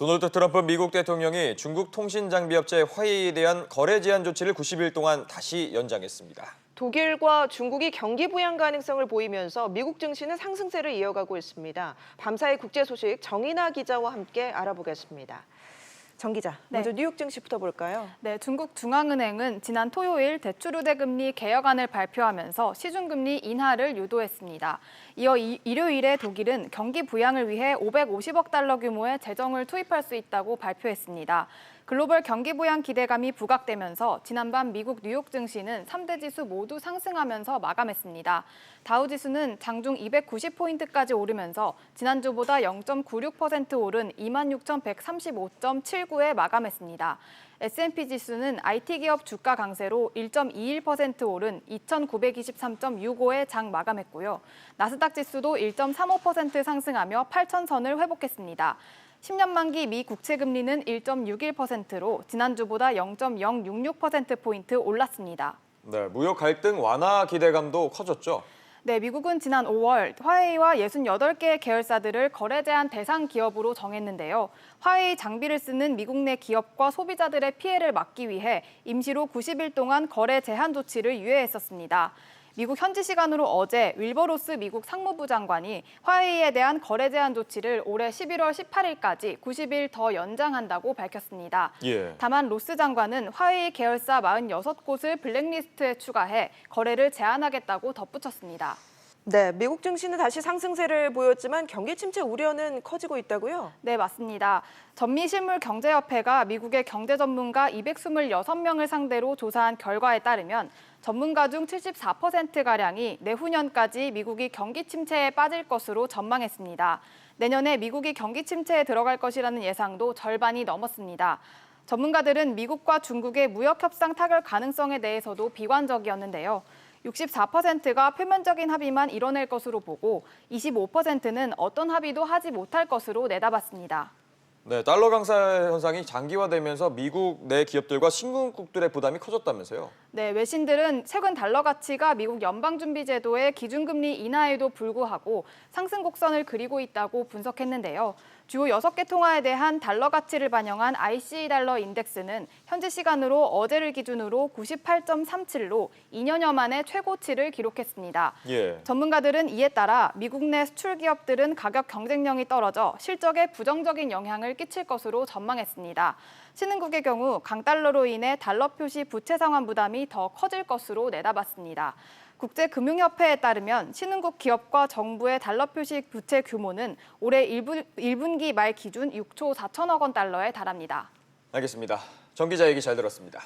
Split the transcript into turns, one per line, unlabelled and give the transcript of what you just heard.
도널드 트럼프 미국 대통령이 중국 통신장비업체 화웨이에 대한 거래 제한 조치를 90일 동안 다시 연장했습니다.
독일과 중국이 경기 부양 가능성을 보이면서 미국 증시는 상승세를 이어가고 있습니다. 밤사이 국제 소식 정인아 기자와 함께 알아보겠습니다. 정 기자, 먼저 뉴욕 증시부터 볼까요?
네, 중국 중앙은행은 지난 토요일 대출 우대 금리 개혁안을 발표하면서 시중금리 인하를 유도했습니다. 이어 일요일에 독일은 경기 부양을 위해 550억 달러 규모의 재정을 투입할 수 있다고 발표했습니다. 글로벌 경기 부양 기대감이 부각되면서 지난밤 미국 뉴욕 증시는 3대 지수 모두 상승하면서 마감했습니다. 다우지수는 장중 290포인트까지 오르면서 지난주보다 0.96% 오른 26,135.79에 마감했습니다. S&P 지수는 IT 기업 주가 강세로 1.21% 오른 2,923.65에 장 마감했고요. 나스닥 지수도 1.35% 상승하며 8,000선을 회복했습니다. 10년 만기 미 국채 금리는 1.61%로 지난주보다 0.066%포인트 올랐습니다.
네, 무역 갈등 완화 기대감도 커졌죠.
네, 미국은 지난 5월 화웨이와 68개의 계열사들을 거래 제한 대상 기업으로 정했는데요. 화웨이 장비를 쓰는 미국 내 기업과 소비자들의 피해를 막기 위해 임시로 90일 동안 거래 제한 조치를 유예했었습니다. 미국 현지 시간으로 어제 윌버 로스 미국 상무부 장관이 화웨이에 대한 거래 제한 조치를 올해 11월 18일까지 90일 더 연장한다고 밝혔습니다. 다만 로스 장관은 화웨이 계열사 46곳을 블랙리스트에 추가해 거래를 제한하겠다고 덧붙였습니다.
네, 미국 증시는 다시 상승세를 보였지만 경기 침체 우려는 커지고 있다고요?
네, 맞습니다. 전미실물경제협회가 미국의 경제 전문가 226명을 상대로 조사한 결과에 따르면 전문가 중 74%가량이 내후년까지 미국이 경기 침체에 빠질 것으로 전망했습니다. 내년에 미국이 경기 침체에 들어갈 것이라는 예상도 절반이 넘었습니다. 전문가들은 미국과 중국의 무역 협상 타결 가능성에 대해서도 비관적이었는데요. 64%가 표면적인 합의만 이뤄낼 것으로 보고 25%는 어떤 합의도 하지 못할 것으로 내다봤습니다.
네, 달러 강세 현상이 장기화되면서 미국 내 기업들과 신흥국들의 부담이 커졌다면서요?
네, 외신들은 최근 달러 가치가 미국 연방준비제도의 기준금리 인하에도 불구하고 상승 곡선을 그리고 있다고 분석했는데요. 주요 6개 통화에 대한 달러 가치를 반영한 ICE 달러 인덱스는 현지 시간으로 어제를 기준으로 98.37로 2년여 만에 최고치를 기록했습니다. 전문가들은 이에 따라 미국 내 수출 기업들은 가격 경쟁력이 떨어져 실적에 부정적인 영향을 끼칠 것으로 전망했습니다. 신흥국의 경우 강달러로 인해 달러 표시 부채 상환 부담이 더 커질 것으로 내다봤습니다. 국제금융협회에 따르면 신흥국 기업과 정부의 달러 표시 부채 규모는 올해 1분기 말 기준 6조 4천억 원 달러에 달합니다.
알겠습니다. 정 기자 얘기 잘 들었습니다.